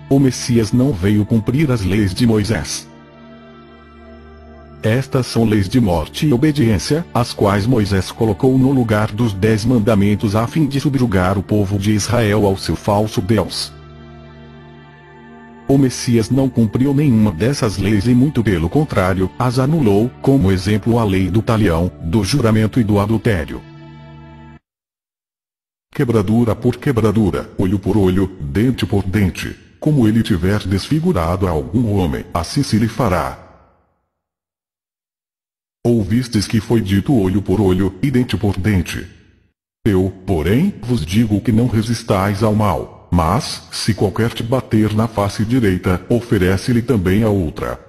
O Messias não veio cumprir as leis de Moisés. Estas são leis de morte e obediência, as quais Moisés colocou no lugar dos 10 mandamentos a fim de subjugar o povo de Israel ao seu falso Deus. O Messias não cumpriu nenhuma dessas leis e muito pelo contrário, as anulou, como exemplo a lei do talião, do juramento e do adultério. Quebradura por quebradura, olho por olho, dente por dente, como ele tiver desfigurado a algum homem, assim se lhe fará. Ouvistes que foi dito olho por olho, e dente por dente. Eu, porém, vos digo que não resistais ao mal. Mas, se qualquer te bater na face direita, oferece-lhe também a outra.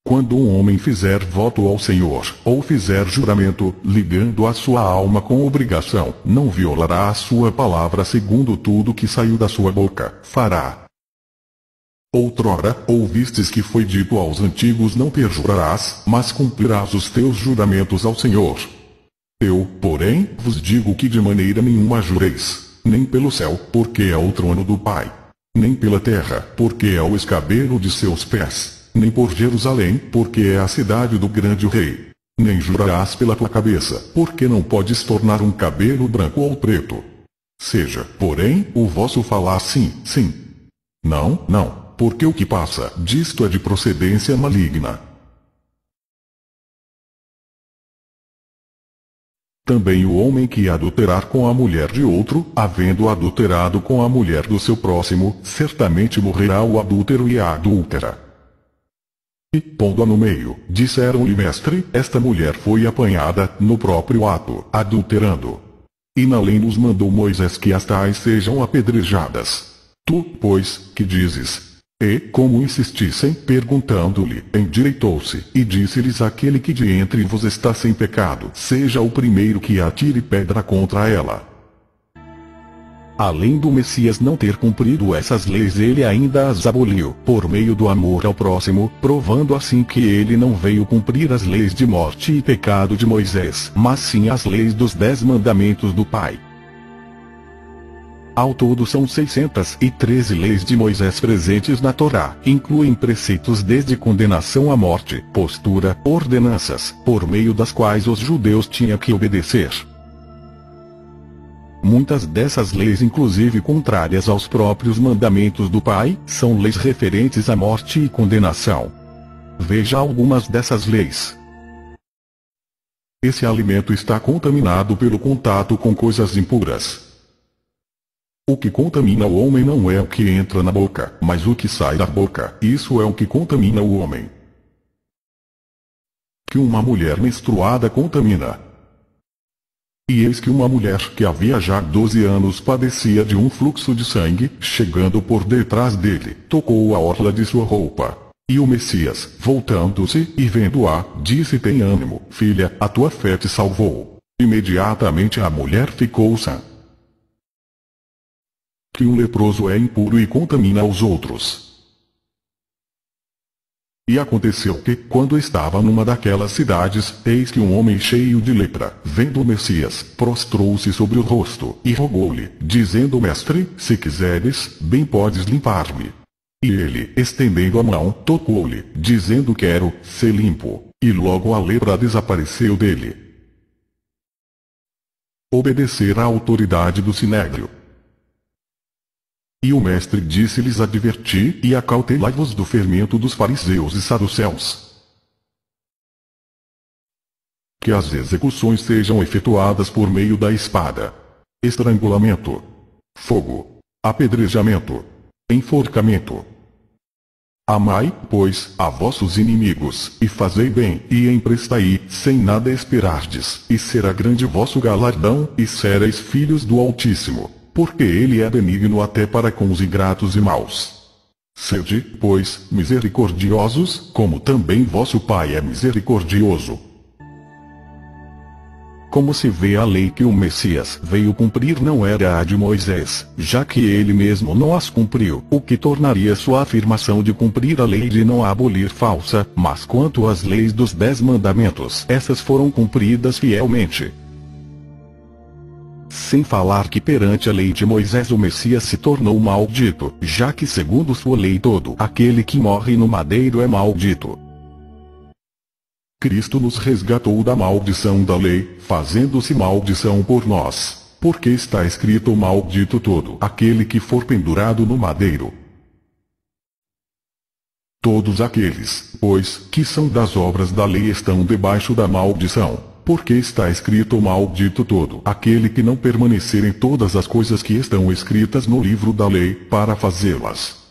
Quando um homem fizer voto ao Senhor, ou fizer juramento, ligando a sua alma com obrigação, não violará a sua palavra segundo tudo que saiu da sua boca, fará. Outrora, ouvistes que foi dito aos antigos não perjurarás, mas cumprirás os teus juramentos ao Senhor. Eu, porém, vos digo que de maneira nenhuma jureis, nem pelo céu, porque é o trono do Pai, nem pela terra, porque é o escabelo de seus pés, nem por Jerusalém, porque é a cidade do grande rei. Nem jurarás pela tua cabeça, porque não podes tornar um cabelo branco ou preto. Seja, porém, o vosso falar sim, sim. Não, não, porque o que passa disto é de procedência maligna. Também o homem que adulterar com a mulher de outro, havendo adulterado com a mulher do seu próximo, certamente morrerá o adúltero e a adúltera. E, pondo-a no meio, disseram-lhe: Mestre, esta mulher foi apanhada, no próprio ato, adulterando. E na lei nos mandou Moisés que as tais sejam apedrejadas. Tu, pois, que dizes? E, como insistissem, perguntando-lhe, endireitou-se, e disse-lhes: aquele que de entre vos está sem pecado, seja o primeiro que atire pedra contra ela. Além do Messias não ter cumprido essas leis, ele ainda as aboliu, por meio do amor ao próximo, provando assim que ele não veio cumprir as leis de morte e pecado de Moisés, mas sim as leis dos 10 mandamentos do Pai. Ao todo são 613 leis de Moisés presentes na Torá, incluem preceitos desde condenação à morte, postura, ordenanças, por meio das quais os judeus tinham que obedecer. Muitas dessas leis, inclusive contrárias aos próprios mandamentos do Pai, são leis referentes à morte e condenação. Veja algumas dessas leis. Esse alimento está contaminado pelo contato com coisas impuras. O que contamina o homem não é o que entra na boca, mas o que sai da boca, isso é o que contamina o homem. Que uma mulher menstruada contamina. E eis que uma mulher que havia já 12 anos padecia de um fluxo de sangue, chegando por detrás dele, tocou a orla de sua roupa. E o Messias, voltando-se e vendo-a, disse: tem ânimo, filha, a tua fé te salvou. Imediatamente a mulher ficou sã. Que um leproso é impuro e contamina os outros. E aconteceu que, quando estava numa daquelas cidades, eis que um homem cheio de lepra, vendo o Messias, prostrou-se sobre o rosto, e rogou-lhe, dizendo: Mestre, se quiseres, bem podes limpar-me. E ele, estendendo a mão, tocou-lhe, dizendo: quero ser limpo. E logo a lepra desapareceu dele. Obedecer à autoridade do sinédrio. E o mestre disse-lhes: adverti e acautelai-vos do fermento dos fariseus e saduceus. Que as execuções sejam efetuadas por meio da espada, estrangulamento, fogo, apedrejamento, enforcamento. Amai, pois, a vossos inimigos, e fazei bem, e emprestai, sem nada esperardes, e será grande vosso galardão, e sereis filhos do Altíssimo. Porque ele é benigno até para com os ingratos e maus. Sede, pois, misericordiosos, como também vosso Pai é misericordioso. Como se vê, a lei que o Messias veio cumprir não era a de Moisés, já que ele mesmo não as cumpriu, o que tornaria sua afirmação de cumprir a lei de não a abolir falsa, mas quanto às leis dos 10 mandamentos, essas foram cumpridas fielmente. Sem falar que perante a lei de Moisés o Messias se tornou maldito, já que segundo sua lei todo aquele que morre no madeiro é maldito. Cristo nos resgatou da maldição da lei, fazendo-se maldição por nós, porque está escrito: maldito todo aquele que for pendurado no madeiro. Todos aqueles, pois, que são das obras da lei estão debaixo da maldição, porque está escrito: maldito todo aquele que não permanecer em todas as coisas que estão escritas no livro da lei, para fazê-las.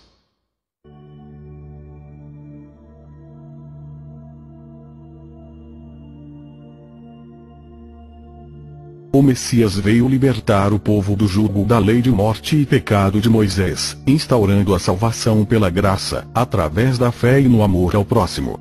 O Messias veio libertar o povo do jugo da lei de morte e pecado de Moisés, instaurando a salvação pela graça, através da fé e no amor ao próximo.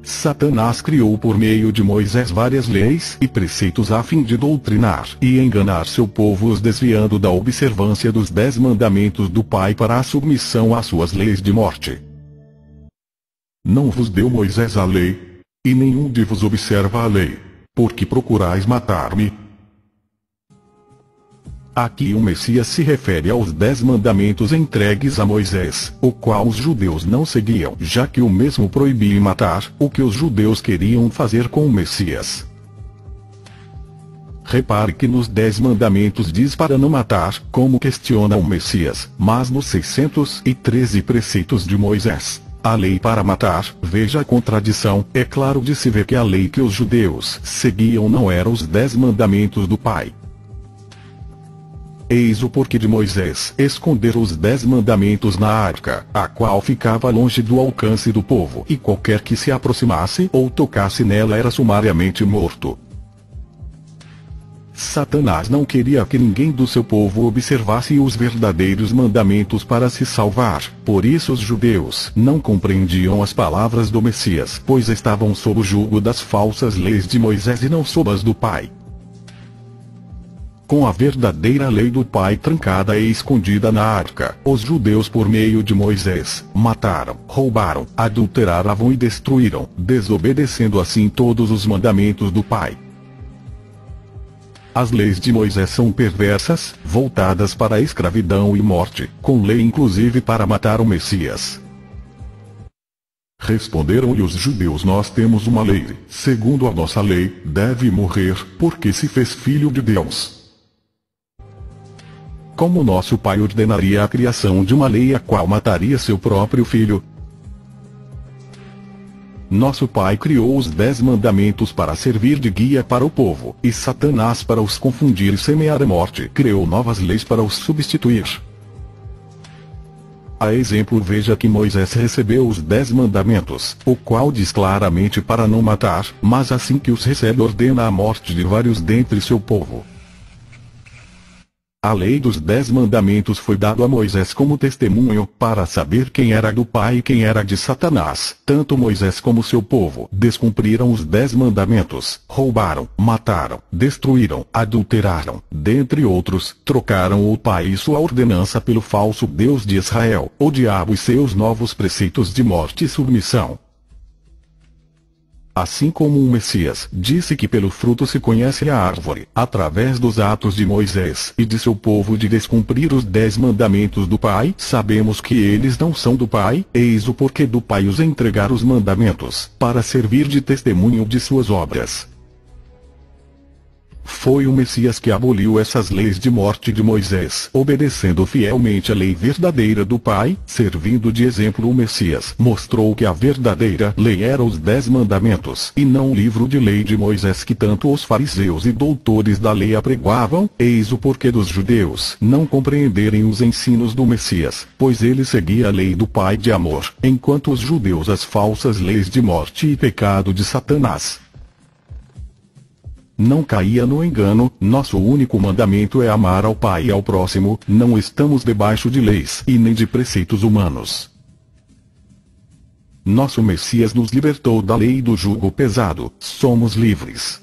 Satanás criou por meio de Moisés várias leis e preceitos a fim de doutrinar e enganar seu povo, os desviando da observância dos 10 mandamentos do Pai para a submissão às suas leis de morte. Não vos deu Moisés a lei? E nenhum de vos observa a lei. Porque procurais matar-me? Aqui o Messias se refere aos 10 mandamentos entregues a Moisés, o qual os judeus não seguiam, já que o mesmo proibia matar, o que os judeus queriam fazer com o Messias. Repare que nos 10 mandamentos diz para não matar, como questiona o Messias, mas nos 613 preceitos de Moisés, a lei para matar, veja a contradição. É claro de se ver que a lei que os judeus seguiam não era os 10 mandamentos do Pai. Eis o porquê de Moisés esconder os 10 mandamentos na arca, a qual ficava longe do alcance do povo, e qualquer que se aproximasse ou tocasse nela era sumariamente morto. Satanás não queria que ninguém do seu povo observasse os verdadeiros mandamentos para se salvar, por isso os judeus não compreendiam as palavras do Messias, pois estavam sob o jugo das falsas leis de Moisés e não sob as do Pai. Com a verdadeira lei do Pai trancada e escondida na arca, os judeus por meio de Moisés, mataram, roubaram, adulteraram e destruíram, desobedecendo assim todos os mandamentos do Pai. As leis de Moisés são perversas, voltadas para a escravidão e morte, com lei inclusive para matar o Messias. Responderam-lhe os judeus: nós temos uma lei, segundo a nossa lei, deve morrer, porque se fez filho de Deus. Como nosso Pai ordenaria a criação de uma lei a qual mataria seu próprio filho? Nosso Pai criou os 10 mandamentos para servir de guia para o povo, e Satanás, para os confundir e semear a morte, criou novas leis para os substituir. A exemplo, veja que Moisés recebeu os 10 mandamentos, o qual diz claramente para não matar, mas assim que os recebe ordena a morte de vários dentre seu povo. A lei dos 10 mandamentos foi dada a Moisés como testemunho, para saber quem era do Pai e quem era de Satanás. Tanto Moisés como seu povo descumpriram os 10 mandamentos, roubaram, mataram, destruíram, adulteraram, dentre outros, trocaram o Pai e sua ordenança pelo falso Deus de Israel, o diabo e seus novos preceitos de morte e submissão. Assim como o Messias disse que pelo fruto se conhece a árvore, através dos atos de Moisés e de seu povo de descumprir os 10 mandamentos do Pai, sabemos que eles não são do Pai. Eis o porquê do Pai os entregar os mandamentos, para servir de testemunho de suas obras. Foi o Messias que aboliu essas leis de morte de Moisés, obedecendo fielmente a lei verdadeira do Pai. Servindo de exemplo, o Messias mostrou que a verdadeira lei era os 10 mandamentos, e não o livro de lei de Moisés que tanto os fariseus e doutores da lei apregoavam. Eis o porquê dos judeus não compreenderem os ensinos do Messias, pois ele seguia a lei do Pai de amor, enquanto os judeus as falsas leis de morte e pecado de Satanás. Não caía no engano. Nosso único mandamento é amar ao Pai e ao próximo. Não estamos debaixo de leis e nem de preceitos humanos. Nosso Messias nos libertou da lei e do jugo pesado. Somos livres.